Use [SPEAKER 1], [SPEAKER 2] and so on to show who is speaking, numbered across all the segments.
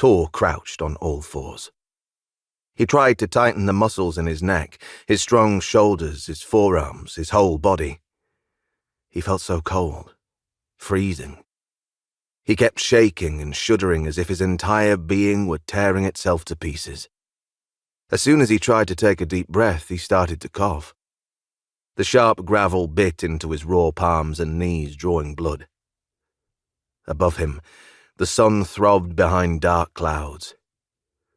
[SPEAKER 1] Tor crouched on all fours. He tried to tighten the muscles in his neck, his strong shoulders, his forearms, his whole body. He felt so cold, freezing. He kept shaking and shuddering as if his entire being were tearing itself to pieces. As soon as he tried to take a deep breath, he started to cough. The sharp gravel bit into his raw palms and knees, drawing blood. Above him, the sun throbbed behind dark clouds.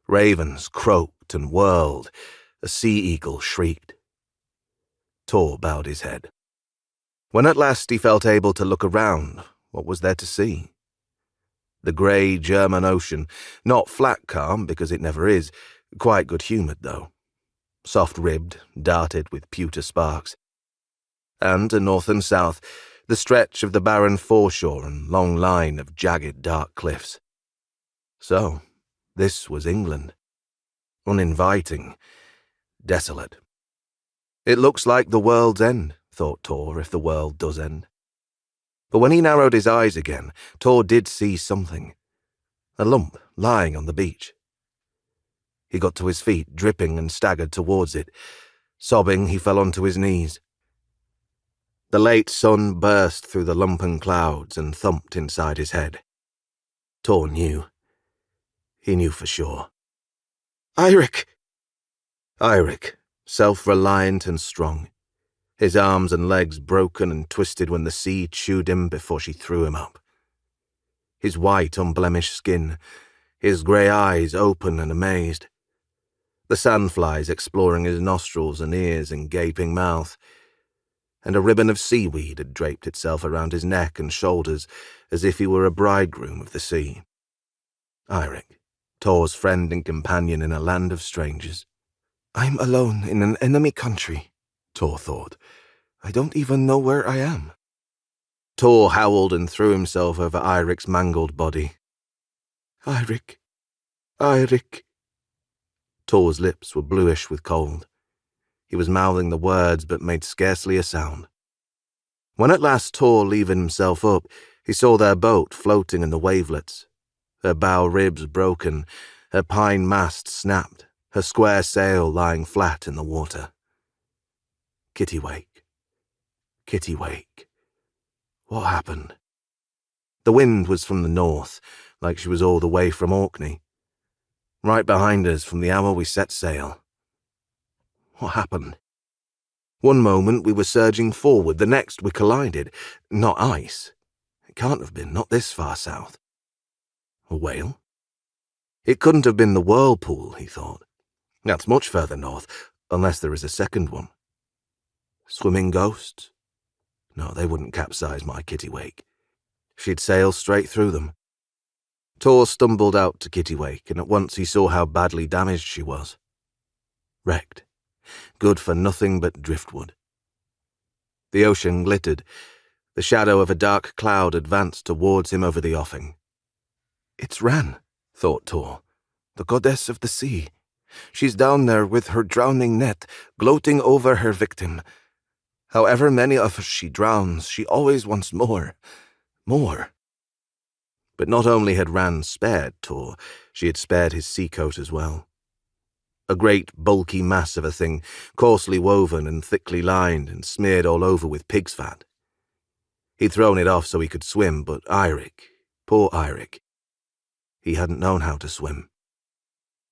[SPEAKER 1] Ravens croaked and whirled. A sea-eagle shrieked. Tor bowed his head. When at last he felt able to look around, what was there to see? The grey German Ocean, not flat calm because it never is, quite good-humoured though. Soft-ribbed, darted with pewter sparks. And to north and south, the stretch of the barren foreshore and long line of jagged dark cliffs. So, this was England. Uninviting, desolate. It looks like the world's end, thought Tor, if the world does end. But when he narrowed his eyes again, Tor did see something. A lump lying on the beach. He got to his feet, dripping, and staggered towards it. Sobbing, he fell onto his knees. The late sun burst through the lumpen clouds and thumped inside his head. Tor knew. He knew for sure. Eirik! Eirik, self-reliant and strong. His arms and legs broken and twisted when the sea chewed him before she threw him up. His white, unblemished skin, his grey eyes open and amazed. The sandflies exploring his nostrils and ears and gaping mouth. And a ribbon of seaweed had draped itself around his neck and shoulders as if he were a bridegroom of the sea. Eirik, Tor's friend and companion in a land of strangers. I'm alone in an enemy country, Tor thought. I don't even know where I am. Tor howled and threw himself over Eirik's mangled body. Eirik, Eirik. Tor's lips were bluish with cold. He was mouthing the words but made scarcely a sound. When at last Tor levered himself up, he saw their boat floating in the wavelets, her bow ribs broken, her pine mast snapped, her square sail lying flat in the water. Kittiwake. Kittiwake. What happened? The wind was from the north, like she was all the way from Orkney. Right behind us from the hour we set sail. What happened? One moment we were surging forward, the next we collided. Not ice. It can't have been, not this far south. A whale? It couldn't have been the whirlpool, he thought. That's much further north, unless there is a second one. Swimming ghosts? No, they wouldn't capsize my Kittiwake. She'd sail straight through them. Tor stumbled out to Kittiwake, and at once he saw how badly damaged she was. Wrecked. Good for nothing but driftwood. The ocean glittered. The shadow of a dark cloud advanced towards him over the offing. It's Ran, thought Tor, the goddess of the sea. She's down there with her drowning net, gloating over her victim. However many of us she drowns, she always wants more. More. But not only had Ran spared Tor, she had spared his seacoat as well. A great bulky mass of a thing, coarsely woven and thickly lined and smeared all over with pig's fat. He'd thrown it off so he could swim, but Eirik, poor Eirik, he hadn't known how to swim.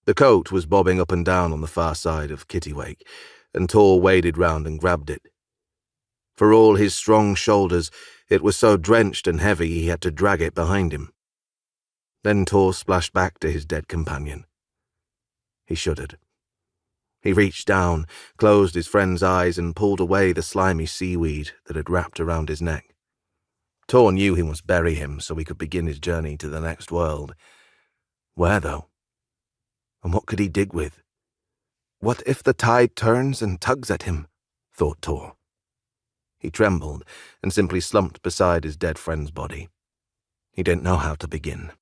[SPEAKER 1] The coat was bobbing up and down on the far side of Kittiwake, and Tor waded round and grabbed it. For all his strong shoulders, it was so drenched and heavy he had to drag it behind him. Then Tor splashed back to his dead companion. He shuddered. He reached down, closed his friend's eyes, and pulled away the slimy seaweed that had wrapped around his neck. Tor knew he must bury him so he could begin his journey to the next world. Where, though? And what could he dig with? What if the tide turns and tugs at him? Thought Tor. He trembled and simply slumped beside his dead friend's body. He didn't know how to begin.